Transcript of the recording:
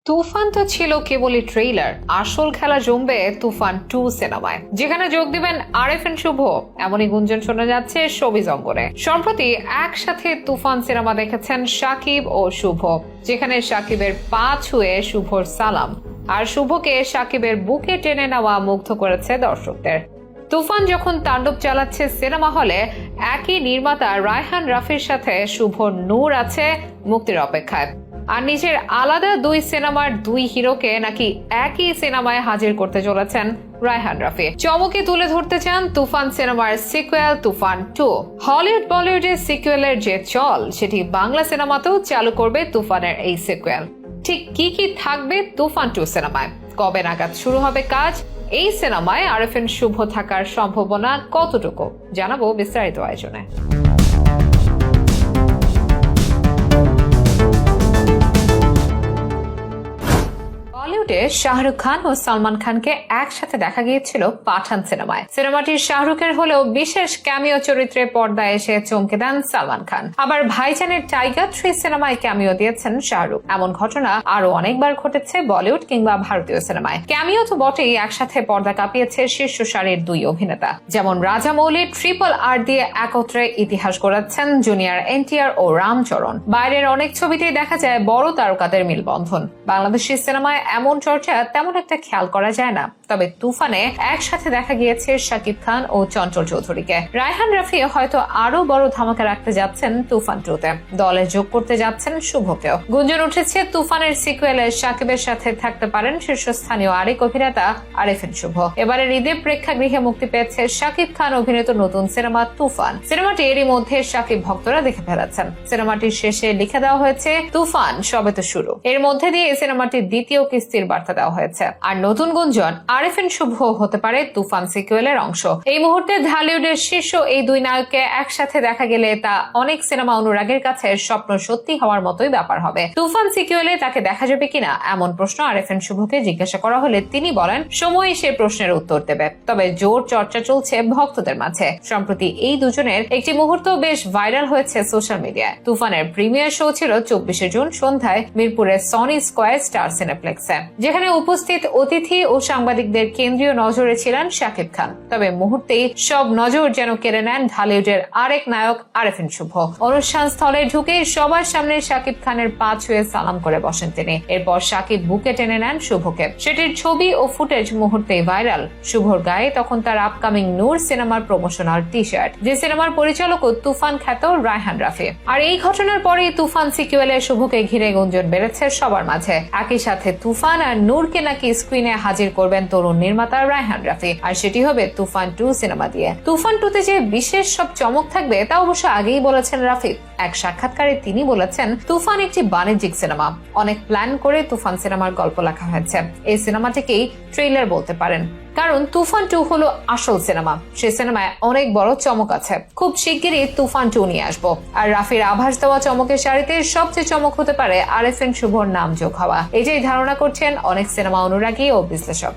তুফান তো ছিল কেবলই ট্রেইলার, আসল খেলা জমবে তুফান 2 সিনেমায়, যেখানে যোগ দিবেন আরএফএন শুভ। এমনই গুঞ্জন শোনা যাচ্ছে শোবিজ অঙ্গনে। সম্প্রতি একসাথে তুফান সিনেমা দেখেছেন শাকিব ও শুভ, যেখানে শাকিবের পা ছুঁয়ে শুভর সালাম, আর শুভকে শাকিবের বুকে টেনে নেওয়া মুগ্ধ করেছে দর্শকদের। তুফান যখন তাণ্ডব চালাচ্ছে সিনেমা হলে, একই নির্মাতা রায়হান রাফির সাথে শুভ নূর আছে মুক্তির অপেক্ষায়। আর নিজের আলাদা দুই সিনেমার দুই হিরোকে নাকি একই সিনেমায় হাজির করতে চলেছেন রায়হান রাফি। চমকে তুলে ধরতে চান তুফান সিনেমার সিকুয়েল তুফান 2। হলিউড বলিউডের সিকুয়েলের যে চল, সেটি বাংলা সিনেমাতেও চালু করবে তুফানের এই সিকুয়েল। ঠিক কি কি থাকবে তুফান 2 সিনেমায়, কবে নাগাদ শুরু হবে কাজ, এই সিনেমায় আরএফএন শুভ থাকার সম্ভাবনা কতটুকু, জানাবো বিস্তারিত আয়োজনে। বলিউডে শাহরুখ খান ও সালমান খানকে একসাথে দেখা গিয়েছিল পাঠান সিনেমায়। সিনেমাটি শাহরুখের হলেও বিশেষ ক্যামিও চরিত্রে পর্দায় এসে চমকে দেন সালমান খান। আবার ভাইজানের টাইগার 3 সিনেমায় ক্যামিও দিয়েছেন শাহরুখ। এমন ঘটনা আরো অনেকবার ঘটেছে বলিউড কিংবা ভারতীয় সিনেমায়। ক্যামিও তো বটেই, একসাথে পর্দা কাঁপিয়েছে শীর্ষ সারির দুই অভিনেতা, যেমন রাজামৌলি RRR দিয়ে একত্রে ইতিহাস গড়াচ্ছেন জুনিয়র এনটিআর ও রামচরণ। বাইরের অনেক ছবিতেই দেখা যায় বড় তারকাদের মিলবন্ধন। বাংলাদেশি সিনেমায় এমন চর্চা তেমন একটা খেয়াল করা যায় না, তবে তুফানে একসাথে দেখা গিয়েছে শাকিব খান ও চঞ্চল চৌধুরীকে। রায়হান রাফি হয়তো আরো বড় ধামাকা রাখতে যাচ্ছেন তুফান 2-তে, দলে যোগ করতে যাচ্ছেন শুভকেও। গুঞ্জন উঠেছে তুফানের সিকুয়েলে শাকিবের সাথে থাকতে পারেন শীর্ষস্থানীয় আরেক অভিনেতা আরএফএন শুভ। এবারের ঈদে প্রেক্ষাগৃহে মুক্তি পেয়েছে শাকিব খান অভিনীত নতুন সিনেমা তুফান। সিনেমাটি এরই মধ্যে শাকিব ভক্তরা দেখে ফেলেছেন। সিনেমাটির শেষে লিখে দেওয়া হয়েছে তুফান সবে তো শুরু। এর মধ্যে দিয়ে সিনেমাটির দ্বিতীয় কিস্তির বার্তা দেওয়া হয়েছে। আর নতুন গুঞ্জন, আরএফএন শুভ হতে পারে তুফান সিকুয়েলের অংশ। এই মুহূর্তে ঢালিউডের শীর্ষ এই দুই নায়ককে একসাথে দেখা গেলে তা অনেক সিনেমা অনুরাগীর কাছে স্বপ্ন সত্যি হওয়ার মতোই ব্যাপার হবে। তুফান সিকুয়েলে তাকে দেখা যাবে কিনা এমন প্রশ্ন আরএফএন শুভকে জিজ্ঞাসা করা হলে তিনি বলেন সময়ই সে প্রশ্নের উত্তর দেবে। তবে জোর চর্চা চলছে ভক্তদের মাঝে। সম্প্রতি এই দুজনের একটি মুহূর্ত বেশ ভাইরাল হয়েছে সোশ্যাল মিডিয়ায়। তুফানের প্রিমিয়ার শো ছিল 24শে জুন সন্ধ্যায় মিরপুরের সনি স্কয়ার স্টার সিনেপ্লেক্সে, যেখানে উপস্থিত অতিথি ও সাংবাদিকদের কেন্দ্রীয় নজরে ছিলেন শাকিব খান। তবে মুহূর্তেই সব নজর যেন কেড়ে নেন ঢালিউডের আরেক নায়ক আরএফএন শুভ। অনুষ্ঠান স্থলে ঢুকে সবার সামনে শাকিব খানের পা ছুঁয়ে সালাম করে বসেন তিনি। এরপর শাকিব বুকে টেনে নেন শুভকে। সেটির ছবি ও ফুটেজ মুহূর্তেই ভাইরাল। শুভর গায়ে তখন তার আপকামিং নূর সিনেমার প্রমোশনাল টি-শার্ট, যে সিনেমার পরিচালক ও তুফান খ্যাত রায়হান রাফি। আর এই ঘটনার পরেই তুফান সিকুয়েলে শুভকে ঘিরে গুঞ্জন বেড়েছে সবার মাঝে। একই সাথে তুফান আর নূরকে নাকি স্ক্রিনে হাজির করবেন তরুণ নির্মাতা রায়হান রাফি, আর সেটি হবে তুফান 2 সিনেমা দিয়ে। তুফান 2-তে যে বিশেষ সব চমক থাকবে তা অবশ্য আগেই বলেছেন রাফি। এক সাক্ষাৎকারে তিনি বলেছেন, তুফান একটি বাণিজ্যিক সিনেমা, অনেক প্ল্যান করে তুফান সিনেমার গল্প লেখা হয়েছে। এই সিনেমাটিকেই ট্রেইলার বলতে পারেন, কারণ তুফান 2 হলো আসল সিনেমা। সেই সিনেমায় অনেক বড় চমক আছে। খুব শিগগিরই তুফান 2 নিয়ে আসবো। আর রাফির আভাস দেওয়া চমকের সারিতে সবচেয়ে চমক হতে পারে আরএফএন শুভর নাম যোগ হওয়া। এটাই ধারণা করছেন অনেক সিনেমা অনুরাগী ও বিশ্লেষক।